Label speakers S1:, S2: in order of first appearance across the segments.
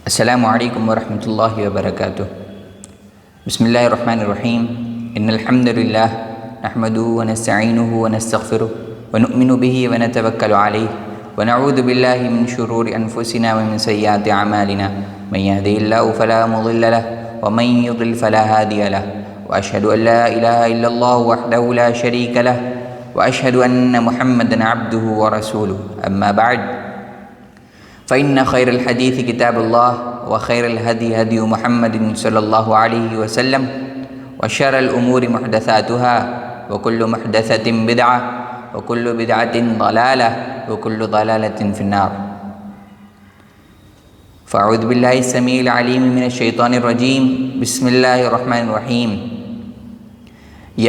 S1: السلام علیکم ورحمۃ اللہ وبرکاتہ۔ بسم اللہ الرحمن الرحیم۔ ان الحمد للہ نحمده ونستعینه ونستغفره ونؤمن به ونتوکل علیہ ونعوذ باللہ من شرور انفسنا ومن سیئات اعمالنا من يهده الله فلا مضل له ومن يضلل فلا هادي له واشهد ان لا اله الا الله وحده لا شريك له واشهد ان محمدا عبده ورسوله اما بعد فإن خير الحديث كتاب الله وخير الهدي هدي محمد صلى الله عليه وسلم وشر الأمور محدثاتها وكل محدثة بدعة وكل بدعة ضلالة وكل ضلالة في النار۔ فأعوذ بالله السميع العليم من الشيطان الرجيم، بسم الله الرحمن الرحيم۔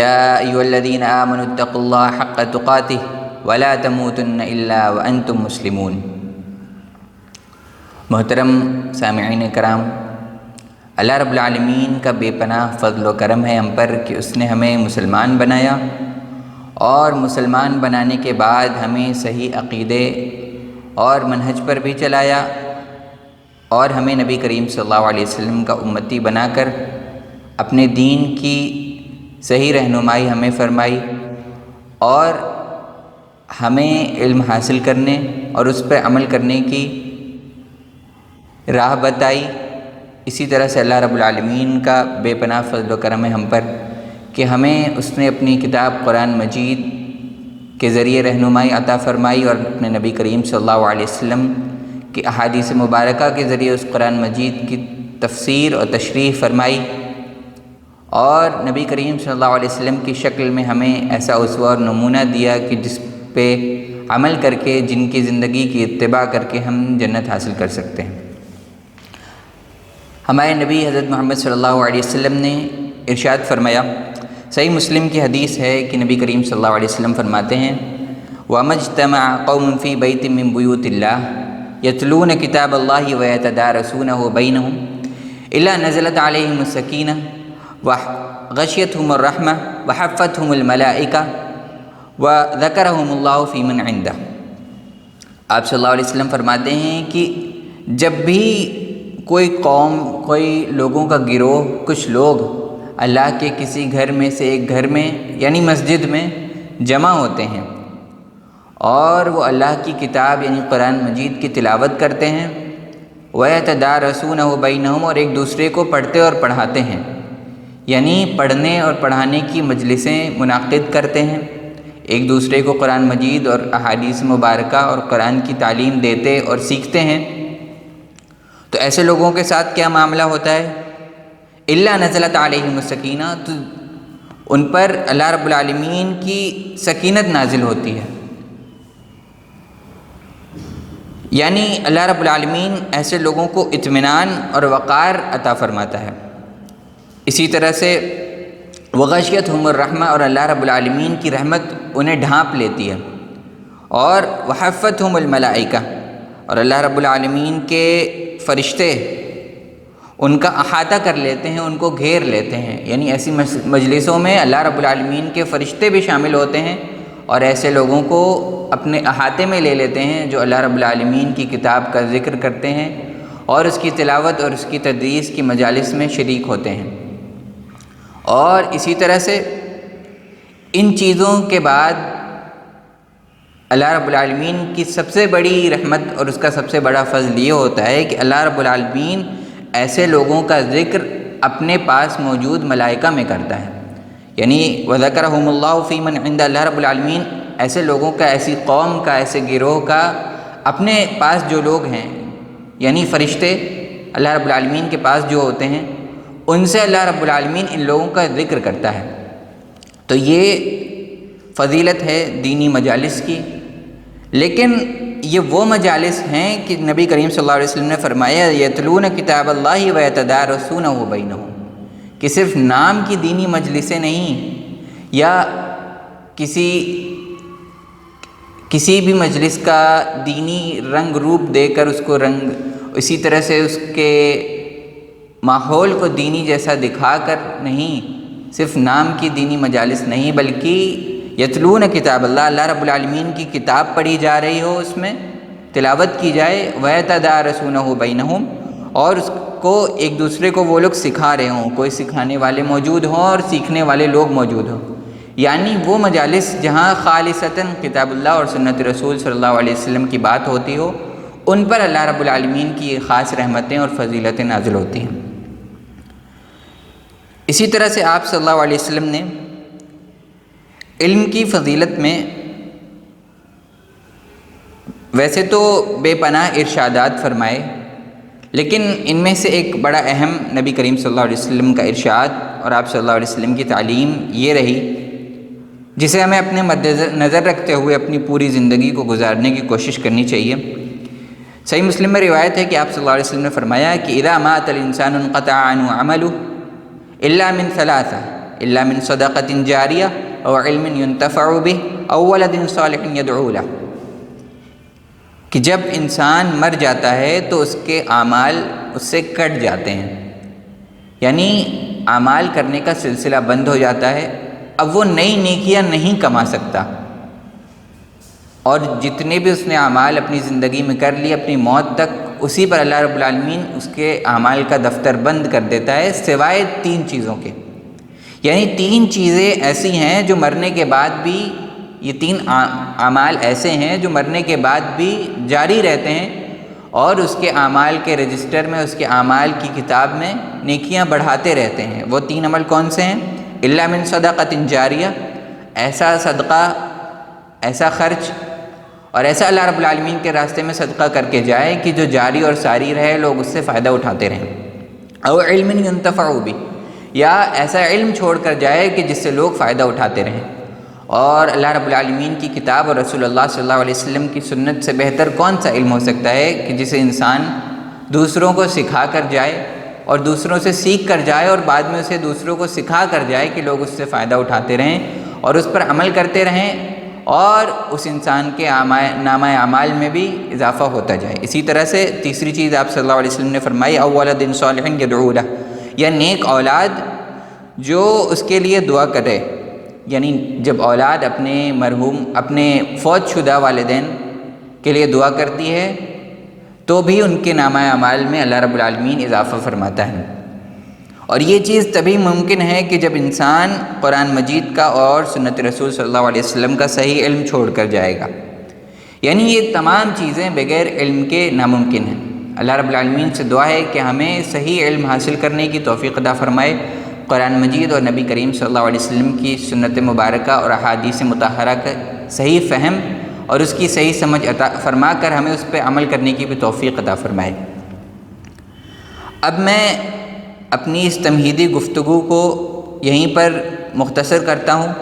S1: يا أيها الذين آمنوا اتقوا الله حق تقاته ولا تموتن إلا وأنتم مسلمون۔ محترم سامعین کرام، اللہ رب العالمین کا بے پناہ فضل و کرم ہے ہم پر کہ اس نے ہمیں مسلمان بنایا، اور مسلمان بنانے کے بعد ہمیں صحیح عقیدے اور منہج پر بھی چلایا، اور ہمیں نبی کریم صلی اللہ علیہ وسلم کا امتی بنا کر اپنے دین کی صحیح رہنمائی ہمیں فرمائی، اور ہمیں علم حاصل کرنے اور اس پر عمل کرنے کی راہ بتائی۔ اسی طرح سے اللہ رب العالمین کا بے پناہ فضل و کرم ہے ہم پر کہ ہمیں اس نے اپنی کتاب قرآن مجید کے ذریعے رہنمائی عطا فرمائی، اور اپنے نبی کریم صلی اللہ علیہ وسلم کی احادیث مبارکہ کے ذریعے اس قرآن مجید کی تفسیر اور تشریح فرمائی، اور نبی کریم صلی اللہ علیہ وسلم کی شکل میں ہمیں ایسا اسوہ اور نمونہ دیا کہ جس پہ عمل کر کے، جن کی زندگی کی اتباع کر کے ہم جنت حاصل کر سکتے ہیں۔ ہمارے نبی حضرت محمد صلی اللہ علیہ وسلم نے ارشاد فرمایا، صحیح مسلم کی حدیث ہے کہ نبی کریم صلی اللہ علیہ وسلم فرماتے ہیں، وَمَا اجْتَمَعَ قَوْمٌ فِي بَيْتٍ مِّن بُيُوتِ اللَّهِ يَتْلُونَ كِتَابَ اللَّهِ وَيَتَدَارَسُونَهُ بَيْنَهُمْ إِلَّا نَزَلَتْ عَلَيْهِمُ السَّكِينَةُ وَغَشِيَتْهُمُ الرَّحْمَةُ وَحَفَّتْهُمُ الْمَلَائِكَةُ وَذَكَرَهُمُ اللَّهُ فِي مَنْ عِندَهُ۔ آپ صلی اللہ علیہ وسلم فرماتے ہیں کہ جب بھی کوئی قوم، کوئی لوگوں کا گروہ، کچھ لوگ اللہ کے کسی گھر میں سے ایک گھر میں یعنی مسجد میں جمع ہوتے ہیں، اور وہ اللہ کی کتاب یعنی قرآن مجید کی تلاوت کرتے ہیں، وَيَتَدَارَسُونَهُ بَيْنَهُمْ، اور ایک دوسرے کو پڑھتے اور پڑھاتے ہیں، یعنی پڑھنے اور پڑھانے کی مجلسیں منعقد کرتے ہیں، ایک دوسرے کو قرآن مجید اور احادیث مبارکہ اور قرآن کی تعلیم دیتے اور سیکھتے ہیں۔ تو ایسے لوگوں کے ساتھ کیا معاملہ ہوتا ہے؟ اِلَّا نَزَلَتْ عَلَيْهِمُ السَّكِينَةُ، تو ان پر اللہ رب العالمین کی سکینت نازل ہوتی ہے، یعنی اللہ رب العالمین ایسے لوگوں کو اطمینان اور وقار عطا فرماتا ہے۔ اسی طرح سے وَغَشِيَتْهُمُ الرَّحْمَةُ، اور اللہ رب العالمین کی رحمت انہیں ڈھانپ لیتی ہے، اور وَحَفَّتْهُمُ الْمَلَائِكَةُ، اور اللہ رب العالمین کے فرشتے ان کا احاطہ کر لیتے ہیں، ان کو گھیر لیتے ہیں، یعنی ایسی مجلسوں میں اللہ رب العالمین کے فرشتے بھی شامل ہوتے ہیں، اور ایسے لوگوں کو اپنے احاطے میں لے لیتے ہیں جو اللہ رب العالمین کی کتاب کا ذکر کرتے ہیں اور اس کی تلاوت اور اس کی تدریس کی مجالس میں شریک ہوتے ہیں۔ اور اسی طرح سے ان چیزوں کے بعد اللہ رب العالمین کی سب سے بڑی رحمت اور اس کا سب سے بڑا فضل یہ ہوتا ہے کہ اللہ رب العالمین ایسے لوگوں کا ذکر اپنے پاس موجود ملائکہ میں کرتا ہے، یعنی وَذَكَرَهُمُ اللَّهُ فِي مَنْ عِندَهُ، اللہ رب العالمین ایسے لوگوں کا، ایسی قوم کا، ایسے گروہ کا اپنے پاس جو لوگ ہیں، یعنی فرشتے اللہ رب العالمین کے پاس جو ہوتے ہیں، ان سے اللہ رب العالمین ان لوگوں کا ذکر کرتا ہے۔ تو یہ فضیلت ہے دینی مجالس کی، لیکن یہ وہ مجالس ہیں کہ نبی کریم صلی اللہ علیہ وسلم نے فرمایا یتلون کتاب اللہ ویتدارسونہ بینہم، کہ صرف نام کی دینی مجلسیں نہیں، یا کسی بھی مجلس کا دینی رنگ روپ دے کر اس کو اسی طرح سے اس کے ماحول کو دینی جیسا دکھا کر نہیں، صرف نام کی دینی مجالس نہیں، بلکہ یتلون کتاب اللہ، اللہ رب العالمین کی کتاب پڑھی جا رہی ہو، اس میں تلاوت کی جائے، وَيَتَدَارَسُونَهُ بَيْنَهُمْ، اور اس کو ایک دوسرے کو وہ لوگ سکھا رہے ہوں، کوئی سکھانے والے موجود ہوں اور سیکھنے والے لوگ موجود ہوں، یعنی وہ مجالس جہاں خالصتاً کتاب اللہ اور سنت رسول صلی اللہ علیہ وسلم کی بات ہوتی ہو، ان پر اللہ رب العالمین کی خاص رحمتیں اور فضیلتیں نازل ہوتی ہیں۔ اسی طرح سے آپ صلی اللہ علیہ وسلم نے علم کی فضیلت میں ویسے تو بے پناہ ارشادات فرمائے، لیکن ان میں سے ایک بڑا اہم نبی کریم صلی اللہ علیہ وسلم کا ارشاد اور آپ صلی اللہ علیہ وسلم کی تعلیم یہ رہی، جسے ہمیں اپنے مد نظر رکھتے ہوئے اپنی پوری زندگی کو گزارنے کی کوشش کرنی چاہیے۔ صحیح مسلم میں روایت ہے کہ آپ صلی اللہ علیہ وسلم نے فرمایا کہ اذا مات الانسان انقطع عنه عمله الا من ثلاثه الا من صدقة جاریہ او علم ينتفع به او ولد صالح يدعو له، کہ جب انسان مر جاتا ہے تو اس کے اعمال اس سے کٹ جاتے ہیں، یعنی اعمال کرنے کا سلسلہ بند ہو جاتا ہے، اب وہ نئی نیکیاں نہیں کما سکتا، اور جتنے بھی اس نے اعمال اپنی زندگی میں کر لی اپنی موت تک اسی پر اللہ رب العالمین اس کے اعمال کا دفتر بند کر دیتا ہے، سوائے 3 چیزوں کے، یعنی 3 چیزیں ایسی ہیں جو مرنے کے بعد بھی، یہ 3 اعمال ایسے ہیں جو مرنے کے بعد بھی جاری رہتے ہیں اور اس کے اعمال کے رجسٹر میں، اس کے اعمال کی کتاب میں نیکیاں بڑھاتے رہتے ہیں۔ وہ 3 عمل کون سے ہیں؟ الا من صدقۃ جاریہ، ایسا صدقہ، ایسا خرچ اور ایسا اللہ رب العالمین کے راستے میں صدقہ کر کے جائے کہ جو جاری اور ساری رہے، لوگ اس سے فائدہ اٹھاتے رہیں۔ او علم ينتفع به، یا ایسا علم چھوڑ کر جائے کہ جس سے لوگ فائدہ اٹھاتے رہیں۔ اور اللہ رب العالمین کی کتاب اور رسول اللہ صلی اللہ علیہ وسلم کی سنت سے بہتر کون سا علم ہو سکتا ہے کہ جسے انسان دوسروں کو سکھا کر جائے اور دوسروں سے سیکھ کر جائے اور بعد میں اسے دوسروں کو سکھا کر جائے کہ لوگ اس سے فائدہ اٹھاتے رہیں اور اس پر عمل کرتے رہیں اور اس انسان کے نامہ اعمال میں بھی اضافہ ہوتا جائے۔ اسی طرح سے تیسری چیز آپ صلی اللہ علیہ وسلم نے فرمائی او ولد صالح يدعو له، یا نیک اولاد جو اس کے لیے دعا کرے، یعنی جب اولاد اپنے مرحوم، اپنے فوت شدہ والدین کے لیے دعا کرتی ہے تو بھی ان کے نامہ اعمال میں اللہ رب العالمین اضافہ فرماتا ہے۔ اور یہ چیز تبھی ممکن ہے کہ جب انسان قرآن مجید کا اور سنت رسول صلی اللہ علیہ وسلم کا صحیح علم چھوڑ کر جائے گا، یعنی یہ تمام چیزیں بغیر علم کے ناممکن ہیں۔ اللہ رب العالمین سے دعا ہے کہ ہمیں صحیح علم حاصل کرنے کی توفیق عطا فرمائے، قرآن مجید اور نبی کریم صلی اللہ علیہ وسلم کی سنت مبارکہ اور احادیث مطہرہ کا صحیح فہم اور اس کی صحیح سمجھ عطا فرما کر ہمیں اس پہ عمل کرنے کی بھی توفیق عطا فرمائے۔ اب میں اپنی اس تمہیدی گفتگو کو یہیں پر مختصر کرتا ہوں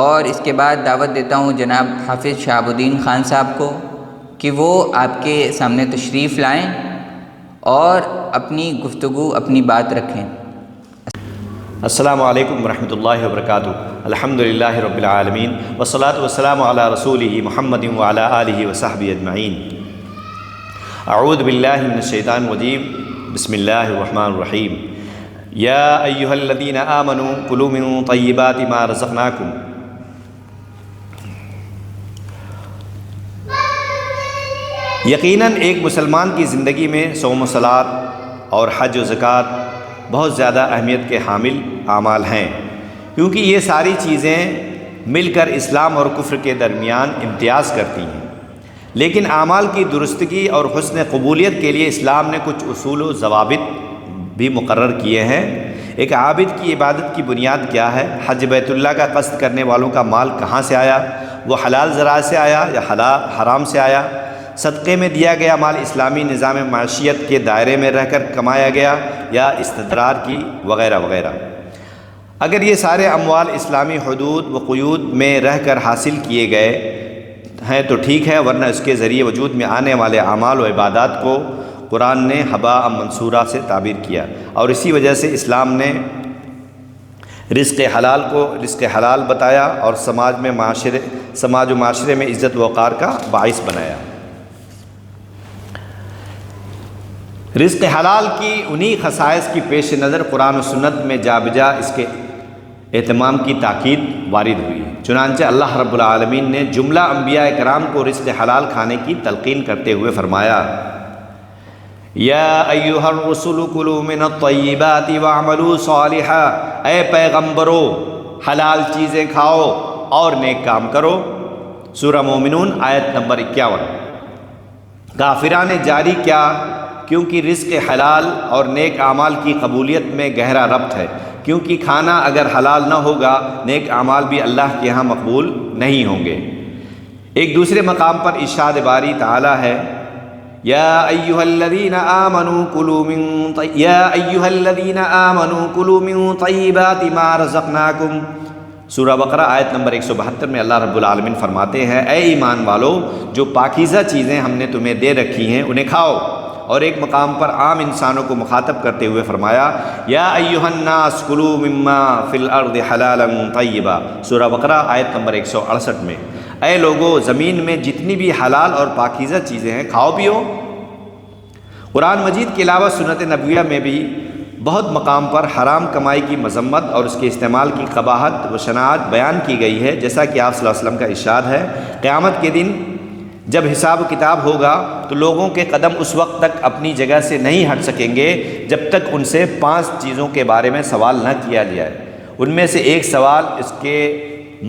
S1: اور اس کے بعد دعوت دیتا ہوں جناب حافظ شہاب الدین خان صاحب کو کہ وہ آپ کے سامنے تشریف لائیں اور اپنی گفتگو، اپنی بات رکھیں۔
S2: السلام علیکم ورحمۃ اللہ وبرکاتہ۔ الحمدللہ رب العالمین والصلاۃ والسلام علی رسولہ محمد وعلی آلہ وصحبہ اجمعین۔ اعوذ باللہ من الشیطان الرجیم، بسم اللہ الرحمن الرحیم۔ یا ایہا الذین آمنوا کلوا من طیبات ما رزقناکم۔ یقیناً ایک مسلمان کی زندگی میں صوم و صلاۃ اور حج و زکوٰۃ بہت زیادہ اہمیت کے حامل اعمال ہیں، کیونکہ یہ ساری چیزیں مل کر اسلام اور کفر کے درمیان امتیاز کرتی ہیں۔ لیکن اعمال کی درستگی اور حسن قبولیت کے لیے اسلام نے کچھ اصول و ضوابط بھی مقرر کیے ہیں۔ ایک عابد کی عبادت کی بنیاد کیا ہے؟ حج بیت اللہ کا قصد کرنے والوں کا مال کہاں سے آیا؟ وہ حلال ذرائع سے آیا یا حرام سے آیا؟ صدقے میں دیا گیا مال اسلامی نظام معیشت کے دائرے میں رہ کر کمایا گیا یا استدرار کی وغیرہ وغیرہ۔ اگر یہ سارے اموال اسلامی حدود و قیود میں رہ کر حاصل کیے گئے ہیں تو ٹھیک ہے، ورنہ اس کے ذریعے وجود میں آنے والے اعمال و عبادات کو قرآن نے ہباء منصورہ سے تعبیر کیا، اور اسی وجہ سے اسلام نے رزق حلال کو رزق حلال بتایا اور سماج و معاشرے میں عزت و وقار کا باعث بنایا۔ رزق حلال کی انہی خصائص کی پیش نظر قرآن و سنت میں جا بجا اس کے اہتمام کی تاکید وارد ہوئی ہے۔ چنانچہ اللہ رب العالمین نے جملہ انبیاء کرام کو رزق حلال کھانے کی تلقین کرتے ہوئے فرمایا، یا ایھا الرسل کلوا من الطیبات واعملوا صالحا، اے پیغمبرو حلال چیزیں کھاؤ اور نیک کام کرو۔ سورہ مومنون آیت نمبر 51۔ کافران جاری کیا؟ کیونکہ رزق حلال اور نیک اعمال کی قبولیت میں گہرا ربط ہے، کیونکہ کھانا اگر حلال نہ ہوگا نیک اعمال بھی اللہ کے ہاں مقبول نہیں ہوں گے۔ ایک دوسرے مقام پر ارشاد باری تعالی ہے، یا ایھا الذین آمنوا کلوا من طیبات ما رزقناکم۔ سورہ بقرہ آیت نمبر 172 میں اللہ رب العالمین فرماتے ہیں، اے ایمان والو، جو پاکیزہ چیزیں ہم نے تمہیں دے رکھی ہیں انہیں کھاؤ۔ اور ایک مقام پر عام انسانوں کو مخاطب کرتے ہوئے فرمایا، یا ایھا الناس کلوا مما فی الارض حلالا طیبا۔ سورہ بقرہ آیت نمبر 168 میں، اے لوگو، زمین میں جتنی بھی حلال اور پاکیزہ چیزیں ہیں کھاؤ پیو۔ قرآن مجید کے علاوہ سنت نبویہ میں بھی بہت مقام پر حرام کمائی کی مذمت اور اس کے استعمال کی قباحت و شناعت بیان کی گئی ہے، جیسا کہ آپ صلی اللہ علیہ وسلم کا ارشاد ہے، قیامت کے دن جب حساب و کتاب ہوگا تو لوگوں کے قدم اس وقت تک اپنی جگہ سے نہیں ہٹ سکیں گے جب تک ان سے 5 چیزوں کے بارے میں سوال نہ کیا جائے۔ ان میں سے ایک سوال اس کے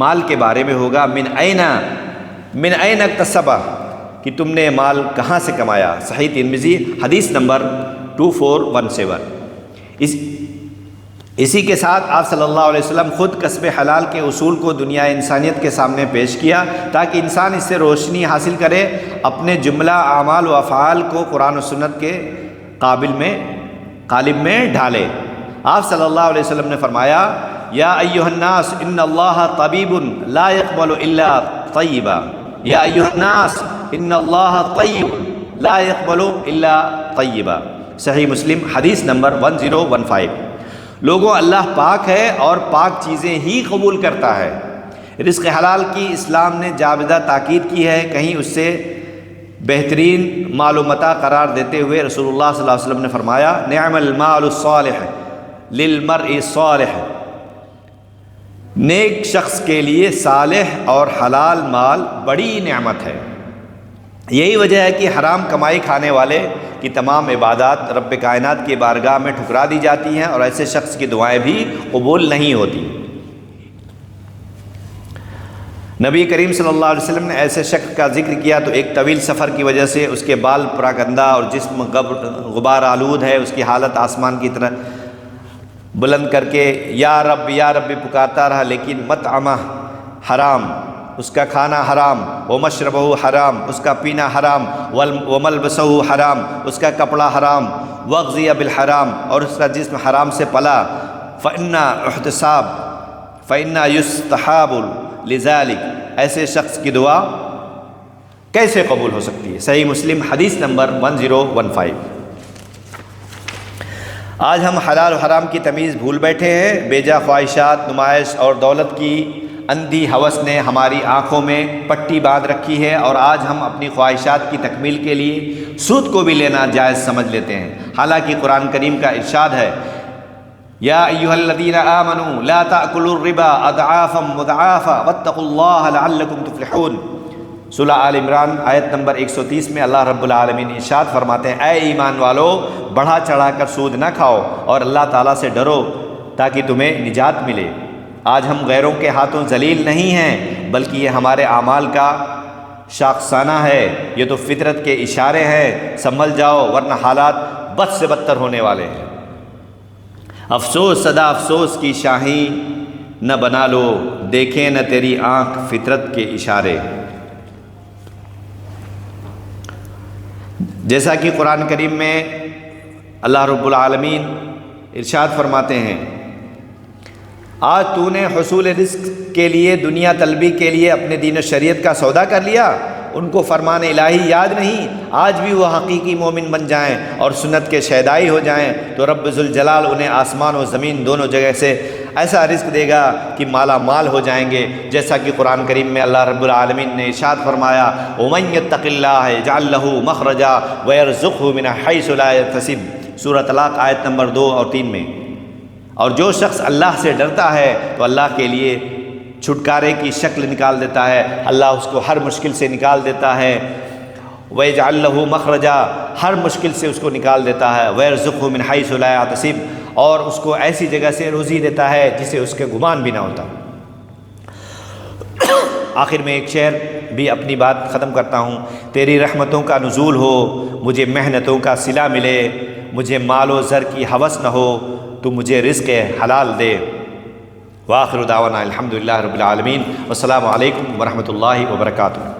S2: مال کے بارے میں ہوگا، من این اکتسبہ، کہ تم نے مال کہاں سے کمایا۔ صحیح ترمذی حدیث نمبر 2417۔ اسی کے ساتھ آپ صلی اللہ علیہ وسلم خود کسب حلال کے اصول کو دنیا انسانیت کے سامنے پیش کیا تاکہ انسان اس سے روشنی حاصل کرے، اپنے جملہ اعمال و افعال کو قرآن و سنت کے قالب میں ڈھالے۔ آپ صلی اللہ علیہ وسلم نے فرمایا، یا ایھا الناس ان اللہ طبیب لا يقبل الا طیبا، یا ایھا الناس ان اللہ طیب لا يقبل الا طیبا۔ صحیح مسلم حدیث نمبر 1015۔ لوگوں، اللہ پاک ہے اور پاک چیزیں ہی قبول کرتا ہے۔ رزق حلال کی اسلام نے جاودہ تاکید کی ہے، کہیں اس سے بہترین مال و متاع قرار دیتے ہوئے رسول اللہ صلی اللہ علیہ وسلم نے فرمایا، نعم المال الصالح للمرء الصالح، نیک شخص کے لیے صالح اور حلال مال بڑی نعمت ہے۔ یہی وجہ ہے کہ حرام کمائی کھانے والے کی تمام عبادات رب کائنات کی بارگاہ میں ٹھکرا دی جاتی ہیں اور ایسے شخص کی دعائیں بھی قبول نہیں ہوتی۔ نبی کریم صلی اللہ علیہ وسلم نے ایسے شخص کا ذکر کیا تو ایک طویل سفر کی وجہ سے اس کے بال پراگندہ اور جسم غبار آلود ہے، اس کی حالت آسمان کی طرح بلند کر کے یا رب پکارتا رہا، لیکن مطعمہ حرام، اس کا کھانا حرام، ومشربہ حرام، اس کا پینا حرام، وملبسہ حرام، اس کا کپڑا حرام، وغذی بالحرام، اور اس کا جسم حرام سے پلا، فإنّا یستحاب لذلك، ایسے شخص کی دعا کیسے قبول ہو سکتی ہے؟ صحیح مسلم حدیث نمبر 1015۔ آج ہم حلال و حرام کی تمیز بھول بیٹھے ہیں۔ بیجا خواہشات، نمائش اور دولت کی اندھی ہوس نے ہماری آنکھوں میں پٹی باندھ رکھی ہے، اور آج ہم اپنی خواہشات کی تکمیل کے لیے سود کو بھی لینا جائز سمجھ لیتے ہیں، حالانکہ قرآن کریم کا ارشاد ہے، یا ایھا الذین آمنوا لا تأکلوا الربا اضعافا مضاعفا واتقوا اللہ لعلکم تفلحون۔ سورہ آل عمران آیت نمبر 130 میں اللہ رب العالمین ارشاد فرماتے ہیں، اے ایمان والو، بڑھا چڑھا کر سود نہ کھاؤ اور اللہ تعالیٰ سے ڈرو تاکہ تمہیں نجات ملے۔ آج ہم غیروں کے ہاتھوں ذلیل نہیں ہیں، بلکہ یہ ہمارے اعمال کا شاخسانہ ہے، یہ تو فطرت کے اشارے ہیں، سنبھل جاؤ ورنہ حالات بد سے بدتر ہونے والے ہیں۔ افسوس صدا افسوس کی شاہین نہ بنا لو، دیکھیں نہ تیری آنکھ فطرت کے اشارے۔ جیسا کہ قرآن کریم میں اللہ رب العالمین ارشاد فرماتے ہیں، آج تو نے حصول رزق کے لیے، دنیا طلبی کے لیے اپنے دین و شریعت کا سودا کر لیا، ان کو فرمان الہی یاد نہیں۔ آج بھی وہ حقیقی مومن بن جائیں اور سنت کے شیدائی ہو جائیں تو رب ذوالجلال انہیں آسمان و زمین دونوں جگہ سے ایسا رزق دے گا کہ مالا مال ہو جائیں گے، جیسا کہ قرآن کریم میں اللہ رب العالمین نے ارشاد فرمایا، وَمَن يَتَّقِ اللَّهَ يَجْعَل لَّهُ مَخْرَجًا وَيَرْزُقْهُ مِنْ حَيْثُ لَا يَحْتَسِبُ، سورہ طلاق آیت نمبر 2 اور 3 میں۔ اور جو شخص اللہ سے ڈرتا ہے تو اللہ کے لیے چھٹکارے کی شکل نکال دیتا ہے، اللہ اس کو ہر مشکل سے نکال دیتا ہے، وَيَجْعَلْ لَهُ مَخْرَجًا، ہر مشکل سے اس کو نکال دیتا ہے، وَيَرْزُقْهُ مِنْ حَيْثُ لَا يَحْتَسِبُ، اور اس کو ایسی جگہ سے روزی دیتا ہے جسے اس کے گمان بھی نہ ہوتا۔ آخر میں ایک شعر بھی اپنی بات ختم کرتا ہوں۔ تیری رحمتوں کا نزول ہو، مجھے محنتوں کا صلہ ملے، مجھے مال و زر کی ہوس نہ ہو، تو مجھے رزق حلال دے۔ وآخر دعوانا الحمدللہ رب العالمین، والسلام علیکم ورحمۃ اللہ وبرکاتہ۔